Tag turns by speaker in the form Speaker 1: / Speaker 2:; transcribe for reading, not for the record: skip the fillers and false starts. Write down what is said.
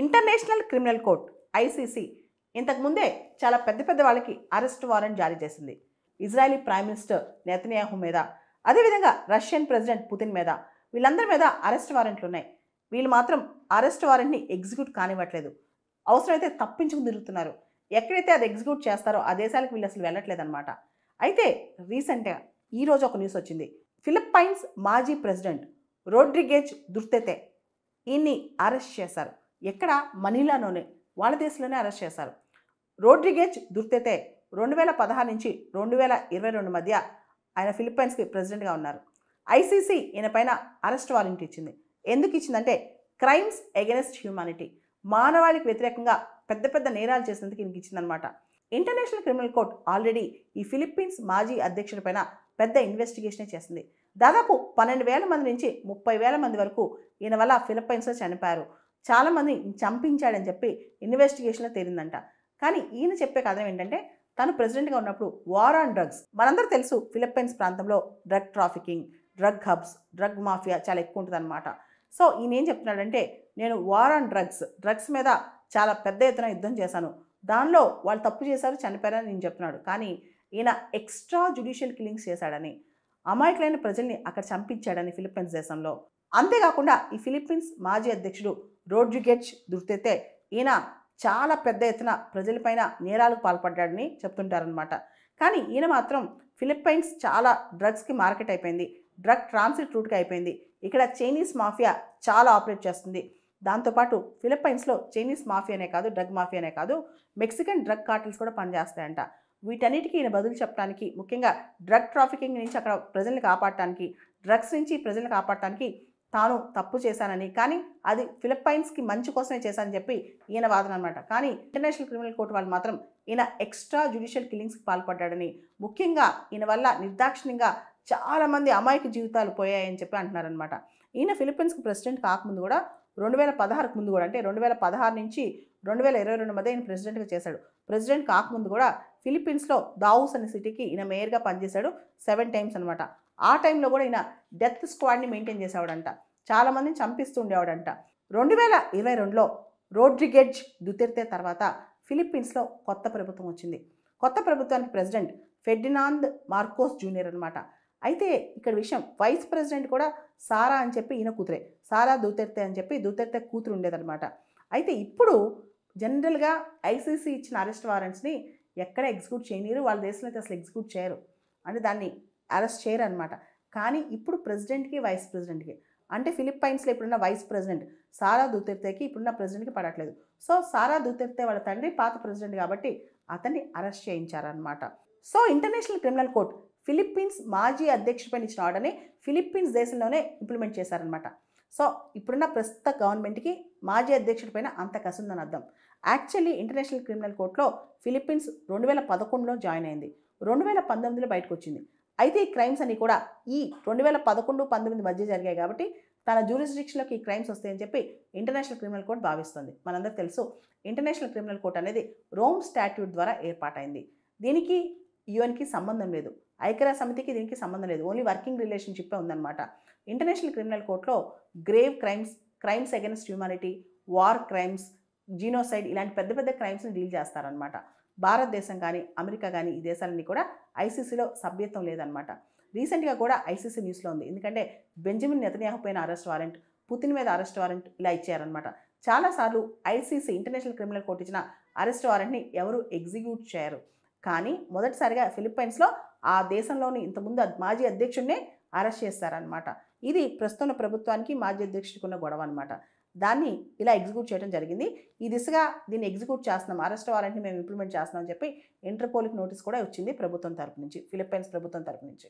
Speaker 1: International criminal court ICC ఇంతకుముందే చాలా పెద్ద పెద్ద వాళ్ళకి అరెస్ట్ వారెంట్ జారీ చేసింది. ఇజ్రాయలీ ప్రైమ్ మినిస్టర్ నెతన్యాహు మీద, అదేవిధంగా రష్యన్ ప్రెసిడెంట్ పుతిన్ మీద, వీళ్ళందరి మీద అరెస్ట్ వారెంట్లు ఉన్నాయి. వీళ్ళు మాత్రం అరెస్ట్ వారెంట్ని ఎగ్జిక్యూట్ కానివ్వట్లేదు. అవసరమైతే తప్పించుకు తిరుగుతున్నారు. ఎక్కడైతే అది ఎగ్జిక్యూట్ చేస్తారో ఆ దేశాలకు వీళ్ళు అసలు వెళ్ళట్లేదన్నమాట. అయితే రీసెంట్గా ఈరోజు ఒక న్యూస్ వచ్చింది. ఫిలిప్పైన్స్ మాజీ ప్రెసిడెంట్ రోడ్రిగేజ్ దుర్తెతే ఈయన్ని అరెస్ట్ చేశారు. ఎక్కడ? మనీలాలోనే, వాళ్ళ దేశంలోనే అరెస్ట్ చేశారు. రోడ్రిగేజ్ దుర్తెతే 2016 నుంచి 2022 మధ్య ఆయన ఫిలిప్పైన్స్కి ప్రెసిడెంట్గా ఉన్నారు. ఐసీసీ ఈయన పైన అరెస్ట్ వారెంట్ ఇచ్చింది. ఎందుకు ఇచ్చిందంటే క్రైమ్స్ అగెన్స్ట్ హ్యూమానిటీ, మానవాళికి వ్యతిరేకంగా పెద్ద పెద్ద నేరాలు చేసినందుకు ఈయనకి ఇచ్చిందనమాట. ఇంటర్నేషనల్ క్రిమినల్ కోర్ట్ ఆల్రెడీ ఈ ఫిలిప్పీన్స్ మాజీ అధ్యక్షుడి పైన పెద్ద ఇన్వెస్టిగేషనే చేసింది. దాదాపు 12,000 మంది నుంచి 30,000 మంది వరకు ఈయన వల్ల ఫిలిప్పైన్స్లో చనిపోయారు. చాలామంది చంపించాడని చెప్పి ఇన్వెస్టిగేషన్లో తేలిందంట. కానీ ఈయన చెప్పే కథనం ఏంటంటే తను ప్రెసిడెంట్గా ఉన్నప్పుడు వార్ ఆన్ డ్రగ్స్, మనందరూ తెలుసు ఫిలిప్పైన్స్ ప్రాంతంలో drug trafficking, drug hubs, drug mafia చాలా ఎక్కువ ఉంటుంది అనమాట. సో ఈయన ఏం చెప్తున్నాడంటే నేను వార్ ఆన్ డ్రగ్స్ మీద చాలా పెద్ద ఎత్తున యుద్ధం చేశాను, దానిలో వాళ్ళు తప్పు చేశారు, చనిపోయారని నేను చెప్తున్నాడు. కానీ ఈయన ఎక్స్ట్రా జ్యుడిషియల్ కిల్లింగ్స్ చేశాడని, అమాయకులైన ప్రజల్ని అక్కడ చంపించాడని ఫిలిప్పైన్స్ దేశంలో. అంతేకాకుండా ఈ ఫిలిప్పీన్స్ మాజీ అధ్యక్షుడు రోడ్రిగేజ్ దుర్తెతే ఈయన చాలా పెద్ద ఎత్తున ప్రజలపైన నేరాలకు పాల్పడ్డాడని చెప్తుంటారనమాట. కానీ ఈయన మాత్రం ఫిలిప్పైన్స్ చాలా డ్రగ్స్కి మార్కెట్ అయిపోయింది, డ్రగ్ ట్రాన్సిట్ రూట్గా అయిపోయింది. ఇక్కడ చైనీస్ మాఫియా చాలా ఆపరేట్ చేస్తుంది. దాంతోపాటు ఫిలిప్పైన్స్లో చైనీస్ మాఫియానే కాదు, డ్రగ్ మాఫియానే కాదు, మెక్సికన్ డ్రగ్ కార్టిల్స్ కూడా పనిచేస్తాయంట. వీటన్నిటికీ ఈయన బదులు చెప్పడానికి, ముఖ్యంగా డ్రగ్ ట్రాఫికింగ్ నుంచి అక్కడ ప్రజల్ని కాపాడటానికి, డ్రగ్స్ నుంచి ప్రజల్ని కాపాడటానికి తాను తప్పు చేశానని, కానీ అది ఫిలిప్పైన్స్కి మంచి కోసమే చేశానని చెప్పి ఈయన వాదన అనమాట. కానీ ఇంటర్నేషనల్ క్రిమినల్ కోర్టు వాళ్ళు మాత్రం ఈయన ఎక్స్ట్రా జ్యుడిషియల్ కిల్లింగ్స్కి పాల్పడ్డాడని, ముఖ్యంగా ఈయన వల్ల నిర్దాక్షిణ్యంగా చాలామంది అమాయక జీవితాలు పోయాయని చెప్పి అంటున్నారనమాట. ఈయన ఫిలిప్పైన్స్కి ప్రెసిడెంట్ కాకముందు కూడా 2016కు ముందు కూడా, అంటే 2016 నుంచి 2022 మధ్య ఈయన ప్రెసిడెంట్గా చేశాడు. ప్రెసిడెంట్ కాకముందు కూడా ఫిలిప్పీన్స్లో దావోస్ అనే సిటీకి ఈయన మేయర్గా పనిచేశాడు 7 టైమ్స్ అనమాట. ఆ టైంలో కూడా ఈయన డెత్ స్క్వాడ్ని మెయింటైన్ చేసేవాడంట, చాలామందిని చంపిస్తూ ఉండేవాడంట. 2022లో రోడ్రిగేజ్ దుతెర్తే తర్వాత ఫిలిప్పీన్స్లో కొత్త ప్రభుత్వం వచ్చింది. కొత్త ప్రభుత్వానికి ప్రెసిడెంట్ ఫెర్డినాండ్ మార్కోస్ జూనియర్ అనమాట. అయితే ఇక్కడ విషయం, వైస్ ప్రెసిడెంట్ కూడా సారా అని చెప్పి ఈయన కూతురే, సారా దుతెర్తే అని చెప్పి దుతెర్తే కూతురు ఉండేదన్నమాట. అయితే ఇప్పుడు జనరల్గా ఐసీసీ ఇచ్చిన అరెస్ట్ వారెంట్స్ని ఎక్కడ ఎగ్జిక్యూట్ చేయనీరు, వాళ్ళ దేశంలో అయితే అసలు ఎగ్జిక్యూట్ చేయరు, అంటే దాన్ని అరెస్ట్ చేయరు అనమాట. కానీ ఇప్పుడు ప్రెసిడెంట్కి, వైస్ ప్రెసిడెంట్కి, అంటే ఫిలిప్పైన్స్లో ఇప్పుడున్న వైస్ ప్రెసిడెంట్ సారా దుతెర్తేకి ఇప్పుడున్న ప్రెసిడెంట్కి పడట్లేదు. సో సారా దుతెర్తే వాళ్ళ తండ్రి పాత ప్రెసిడెంట్ కాబట్టి అతన్ని అరెస్ట్ చేయించారనమాట. So international criminal court Philippines మాజీ అధ్యక్షుడిపైన ఇచ్చిన ఆర్డర్ని ఫిలిప్పీన్స్ దేశంలోనే ఇంప్లిమెంట్ చేశారనమాట. సో ఇప్పుడున్న ప్రస్తుత గవర్నమెంట్కి మాజీ అధ్యక్షుడిపైన అంత కసి ఉందని అర్థం. యాక్చువల్లీ ఇంటర్నేషనల్ క్రిమినల్ కోర్టులో ఫిలిప్పీన్స్ 2011లో జాయిన్ అయింది, 2019లో బయటకు వచ్చింది. అయితే ఈ క్రైమ్స్ అన్ని కూడా ఈ 2011-19 మధ్య జరిగాయి కాబట్టి తన జ్యూరిస్డిక్షన్లోకి ఈ క్రైమ్స్ వస్తాయని చెప్పి ఇంటర్నేషనల్ క్రిమినల్ కోర్ట్ భావిస్తుంది. మనందరూ తెలుసు ఇంటర్నేషనల్ క్రిమినల్ కోర్ట్ అనేది రోమ్ స్టాట్యూట్ ద్వారా ఏర్పాటైంది. దీనికి యుఎన్కి సంబంధం లేదు, ఐక్యరాజ్య సమితికి దీనికి సంబంధం లేదు, ఓన్లీ వర్కింగ్ రిలేషన్షిప్పే ఉందన్నమాట. ఇంటర్నేషనల్ క్రిమినల్ కోర్టులో grave crimes, crimes against humanity, war crimes, genocide ఇలాంటి పెద్ద పెద్ద క్రైమ్స్ని డీల్ చేస్తారనమాట. భారతదేశం కానీ అమెరికా కానీ ఈ దేశాలన్నీ కూడా ఐసీసీలో సభ్యత్వం లేదనమాట. రీసెంట్గా కూడా ఐసీసీ న్యూస్లో ఉంది, ఎందుకంటే బెంజమిన్ నెతన్యాహు పైన అరెస్ట్ వారెంట్, పుతిన్ మీద అరెస్ట్ వారెంట్ ఇలా ఇచ్చారనమాట. చాలాసార్లు ఐసీసీ ఇంటర్నేషనల్ క్రిమినల్ కోర్టు ఇచ్చిన అరెస్ట్ వారెంట్ని ఎవరు ఎగ్జిక్యూట్ చేయరు. కానీ మొదటిసారిగా ఫిలిప్పైన్స్లో ఆ దేశంలోని ఇంతకుముందు మాజీ అధ్యక్షుడినే అరెస్ట్ చేస్తారనమాట. ఇది ప్రస్తుత ప్రభుత్వానికి మాజీ అధ్యక్షుడికి ఉన్న గొడవ అనమాట. దాన్ని ఇలా ఎగ్జిక్యూట్ చేయడం జరిగింది. ఈ దిశగా దీన్ని ఎగ్జిక్యూట్ చేస్తున్నాం, అరెస్ట్ వారెంట్ని మేము ఇంప్లిమెంట్ చేస్తున్నాం అని చెప్పి ఇంటర్పోల్కి నోటీస్ కూడా వచ్చింది ప్రభుత్వం తరపు నుంచి, ఫిలిప్పైన్స్ ప్రభుత్వం తరపు నుంచి.